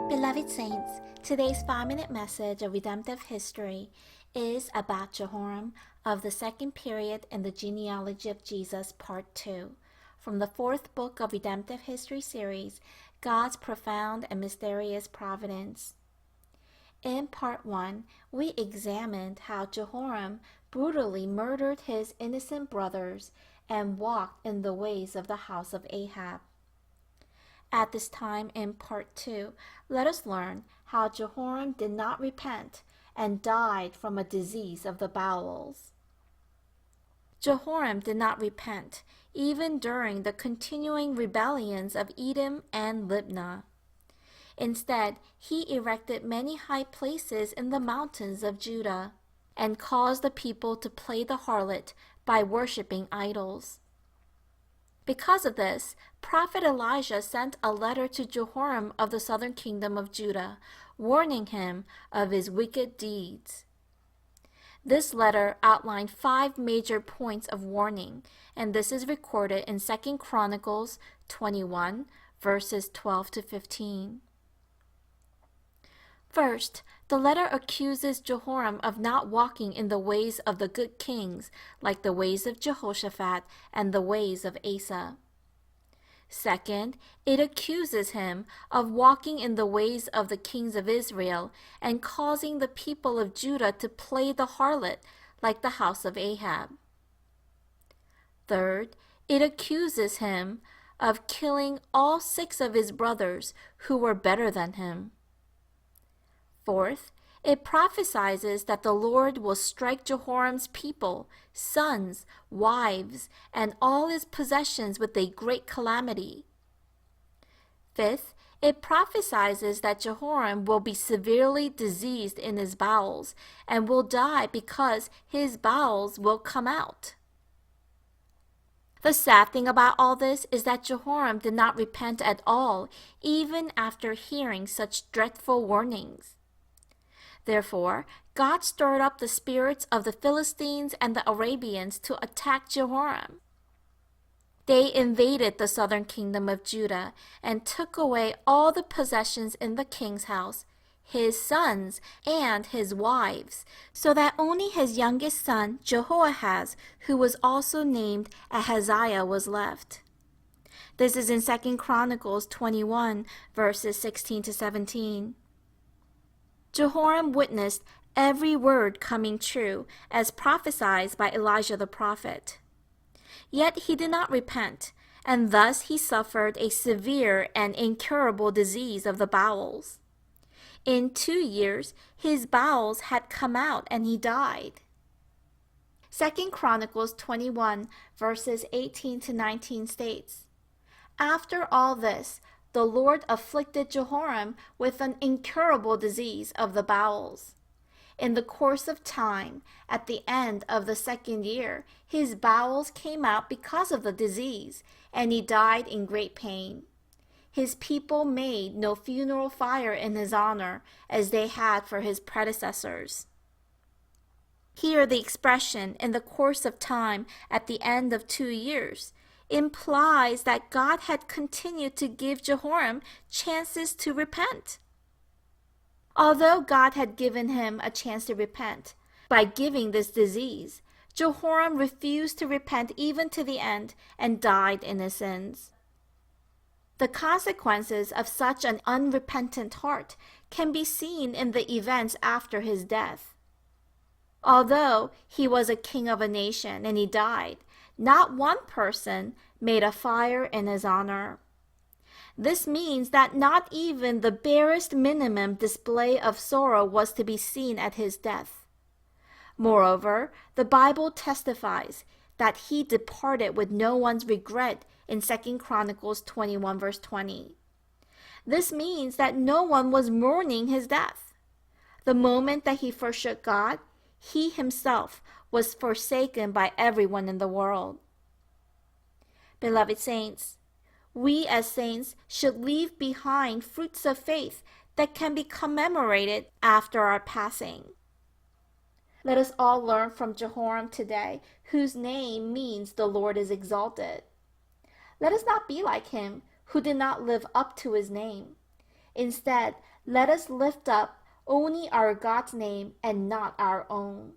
Beloved Saints, today's 5-minute message of redemptive history is about Jehoram of the second period in the genealogy of Jesus, Part 2, from the 4th book of Redemptive History series, God's Profound and Mysterious Providence. In Part 1, we examined how Jehoram brutally murdered his innocent brothers and walked in the ways of the house of Ahab. At this time in Part 2, let us learn how Jehoram did not repent and died from a disease of the bowels. Jehoram did not repent, even during the continuing rebellions of Edom and Libnah. Instead, he erected many high places in the mountains of Judah and caused the people to play the harlot by worshiping idols. Because of this, Prophet Elijah sent a letter to Jehoram of the southern kingdom of Judah, warning him of his wicked deeds. This letter outlined 5 major points of warning, and this is recorded in 2 Chronicles 21, verses 12 to 15. First, the letter accuses Jehoram of not walking in the ways of the good kings, like the ways of Jehoshaphat and the ways of Asa. Second, it accuses him of walking in the ways of the kings of Israel and causing the people of Judah to play the harlot, like the house of Ahab. Third, it accuses him of killing all 6 of his brothers who were better than him. Fourth, it prophesies that the Lord will strike Jehoram's people, sons, wives, and all his possessions with a great calamity. Fifth, it prophesies that Jehoram will be severely diseased in his bowels and will die because his bowels will come out. The sad thing about all this is that Jehoram did not repent at all, even after hearing such dreadful warnings. Therefore, God stirred up the spirits of the Philistines and the Arabians to attack Jehoram. They invaded the southern kingdom of Judah and took away all the possessions in the king's house, his sons, and his wives, so that only his youngest son, Jehoahaz, who was also named Ahaziah, was left. This is in 2 Chronicles 21, verses 16 to 17. Jehoram witnessed every word coming true, as prophesied by Elijah the prophet. Yet he did not repent, and thus he suffered a severe and incurable disease of the bowels. In 2 years, his bowels had come out and he died. 2 Chronicles 21, verses 18 to 19 states, "After all this, the Lord afflicted Jehoram with an incurable disease of the bowels. In the course of time, at the end of the 2nd year, his bowels came out because of the disease, and he died in great pain. His people made no funeral fire in his honor, as they had for his predecessors." Here the expression, "in the course of time, at the end of 2 years," implies that God had continued to give Jehoram chances to repent. Although God had given him a chance to repent by giving this disease, Jehoram refused to repent even to the end and died in his sins. The consequences of such an unrepentant heart can be seen in the events after his death. Although he was a king of a nation and he died, not one person made a fire in his honor. This means that not even the barest minimum display of sorrow was to be seen at his death. Moreover, the Bible testifies that he departed with no one's regret in 2 Chronicles 21, verse 20. This means that no one was mourning his death. The moment that he forsook God, he himself was forsaken by everyone in the world. Beloved saints, we as saints should leave behind fruits of faith that can be commemorated after our passing. Let us all learn from Jehoram today, whose name means the Lord is exalted. Let us not be like him, who did not live up to his name. Instead, Let us lift up only our God's name and not our own.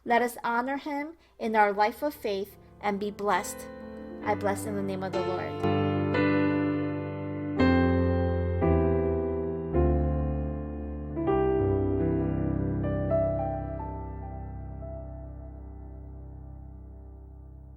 Let us honor him in our life of faith and be blessed. I bless in the name of the Lord.